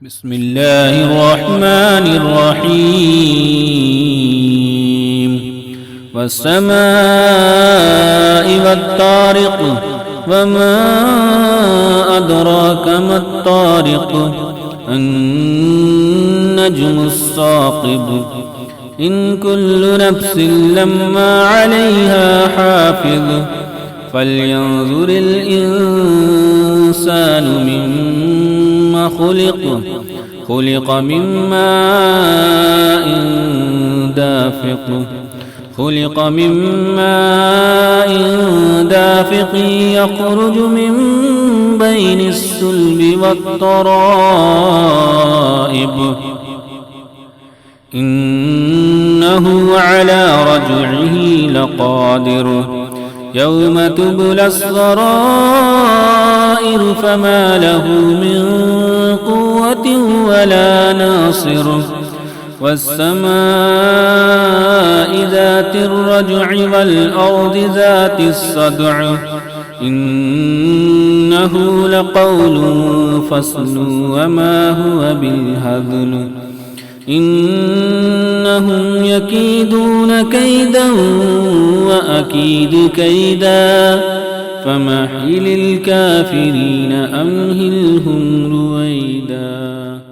بسم الله الرحمن الرحيم والسماء والطارق وما أدراك ما الطارق النجم الثاقب إن كل نفس لما عليها حافظ فلينظر الإنسان مما خلق من ماء دافق يخرج من بين الصلب والترائب إنه على رجعه لقادر يوم تبلى السرائر فما له من قوة ولا ناصر والسماء ذات الرجع والأرض ذات الصدع إنه لقول فصل وما هو بالهذل إنهم يكيدون كيدا وأكيد كيدا فمهل الكافرين أمهلهم رويدا.